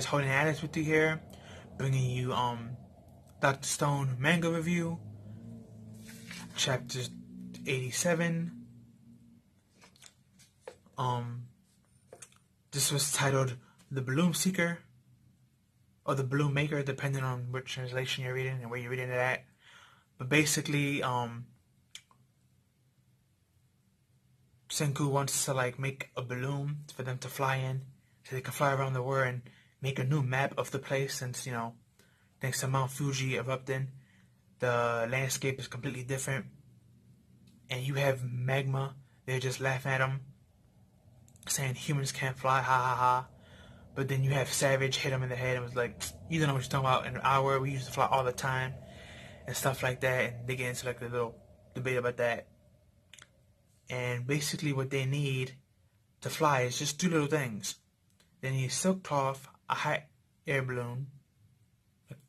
guys, holding hands with you here, bringing you Dr. Stone manga review, chapter 87. This was titled The Bloom Seeker, or The Bloom Maker, depending on which translation you're reading and where you're reading it at. But basically, Senku wants to make a balloon for them to fly in, so they can fly around the world and make a new map of the place. Since thanks to Mount Fuji erupting, the landscape is completely different, and you have magma. They're just laughing at them, saying humans can't fly, ha ha ha. But then you have Savage hit him in the head and was like, "You don't know what you're talking about. In our world, we used to fly all the time," and stuff like that. And they get into a little debate about that. And basically, what they need to fly is just two little things. They need silk cloth, a hot air balloon,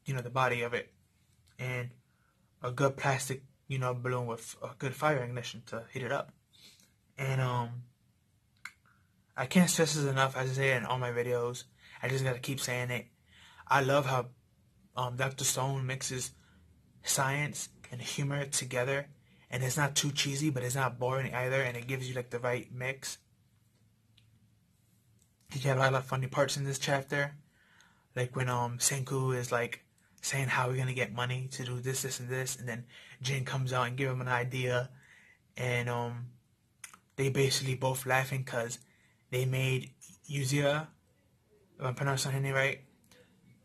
the body of it, and a good plastic, balloon with a good fire ignition to heat it up. And I can't stress this enough. As I say in all my videos, I just gotta keep saying it. I love how Dr. Stone mixes science and humor together, and it's not too cheesy, but it's not boring either, and it gives you the right mix. You have a lot of funny parts in this chapter, like when Senku is saying how we're gonna get money to do this, this, and this, and then Jin comes out and give him an idea, and they basically both laughing because they made Yuzia, if I'm pronouncing her name right,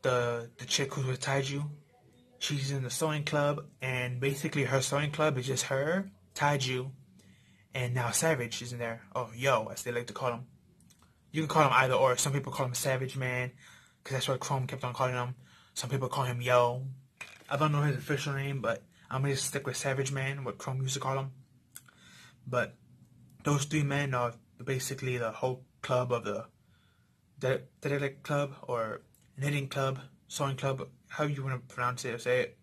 the chick who's with Taiju. She's in the sewing club, and basically her sewing club is just her, Taiju, and now Savage is in there. Oh, Yo, as they like to call him. You can call him either or. Some people call him Savage Man, because that's what Chrome kept on calling him. Some people call him Yo. I don't know his official name, but I'm going to stick with Savage Man, what Chrome used to call him. But those three men are basically the whole club of the Dedelic Club, or Knitting Club, Sewing Club, however you want to pronounce it or say it.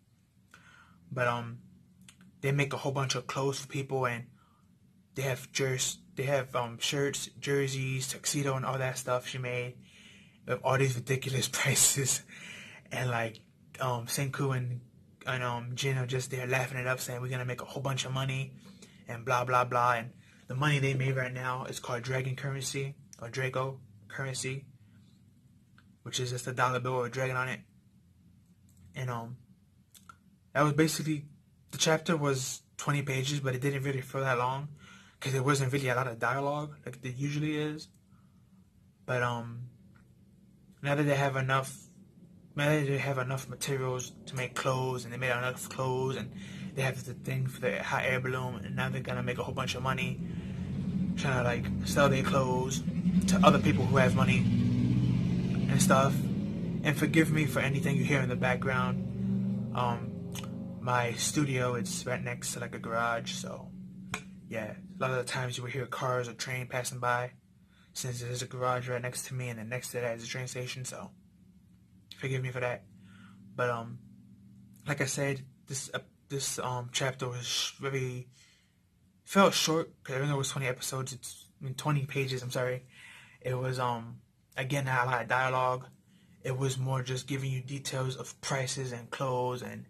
But they make a whole bunch of clothes for people, and they have shirts, jerseys, tuxedo, and all that stuff she made with all these ridiculous prices. And Senku and Jin are just there laughing it up, saying we're gonna make a whole bunch of money and blah blah blah. And the money they made right now is called Dragon Currency, or Drago Currency, which is just a dollar bill with a dragon on it. And that was basically, the chapter was 20 pages, but it didn't really feel that long because there wasn't really a lot of dialogue like there usually is. But now that they have enough materials to make clothes, and they made enough clothes, and they have the thing for the hot air balloon, and now they're gonna make a whole bunch of money trying to sell their clothes to other people who have money and stuff. And forgive me for anything you hear in the background. My studio, it's right next to a garage, so yeah, a lot of the times you will hear cars or train passing by, since there's a garage right next to me, and then next to that is a train station, so forgive me for that. But like I said, this chapter was felt short, because even though it was 20 episodes, 20 pages, I'm sorry. It was again, not a lot of dialogue. It was more just giving you details of prices and clothes, and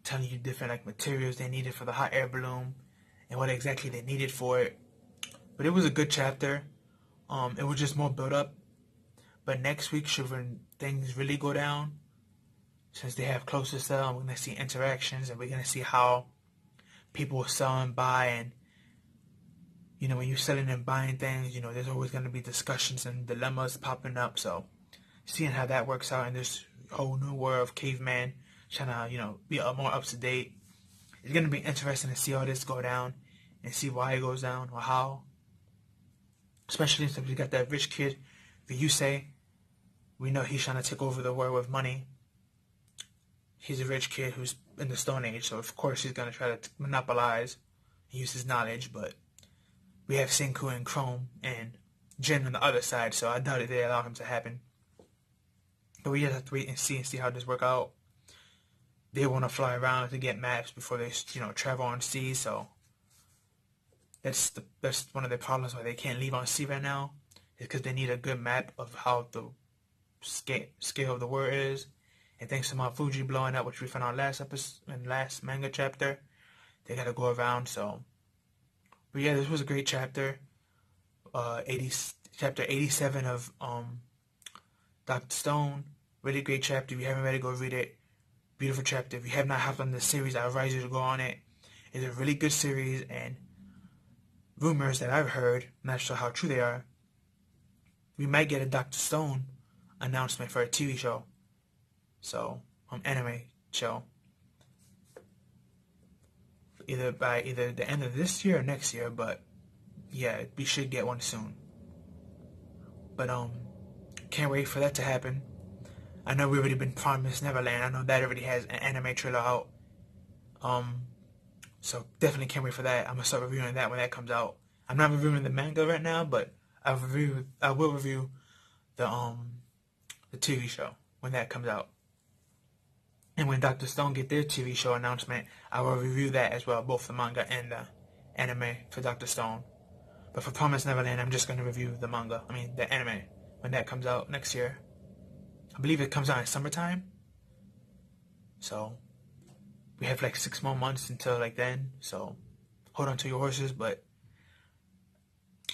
telling you different materials they needed for the hot air balloon and what exactly they needed for it. But it was a good chapter. It was just more build up. But next week should, when things really go down, since they have clothes to sell, we're gonna see interactions, and we're gonna see how people sell and buy. And when you're selling and buying things, there's always gonna be discussions and dilemmas popping up. So seeing how that works out in this whole new world of caveman, trying to, be more up to date. It's going to be interesting to see how this go down, and see why it goes down, or how. Especially since we got that rich kid, Ryusei. We know he's trying to take over the world with money. He's a rich kid who's in the Stone Age, so of course he's going to try to monopolize and use his knowledge. But we have Senku and Chrome and Jin on the other side, so I doubt they allow him to happen. But we just have to wait and see how this work out. They want to fly around to get maps before they, travel on sea. So that's one of the problems why they can't leave on sea right now. Is because they need a good map of how the scale of the word is. And thanks to Mount Fuji blowing up, which we found out last episode and last manga chapter, they gotta go around. So, but yeah, this was a great chapter. 80 chapter 87 of Dr. Stone. Really great chapter. If you haven't read it, go read it. Beautiful chapter. If you have not hopped on this series, I advise you to go on it. It's a really good series, and rumors that I've heard, I'm not sure how true they are, we might get a Dr. Stone announcement for a TV show. So, anime show. Either by the end of this year or next year, but yeah, we should get one soon. But can't wait for that to happen. I know we've already been promised Neverland. I know that already has an anime trailer out. So definitely can't wait for that. I'm gonna start reviewing that when that comes out. I'm not reviewing the manga right now, but I will review the TV show when that comes out. And when Dr. Stone get their TV show announcement, I will review that as well, both the manga and the anime for Dr. Stone. But for Promised Neverland, I'm just going to review the anime, when that comes out next year. I believe it comes out in summertime. So, we have like 6 more months until like then. So, hold on to your horses, but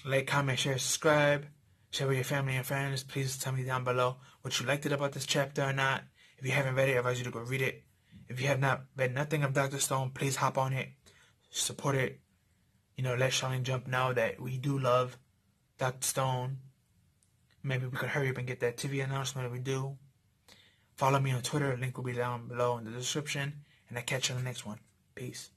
like, comment, share, subscribe. Share with your family and friends. Please tell me down below what you liked about this chapter or not. If you haven't read it, I advise you to go read it. If you have not read nothing of Dr. Stone, please hop on it. Support it. Let Charlene Jump know that we do love Dr. Stone. Maybe we could hurry up and get that TV announcement if we do. Follow me on Twitter. Link will be down below in the description. And I'll catch you on the next one. Peace.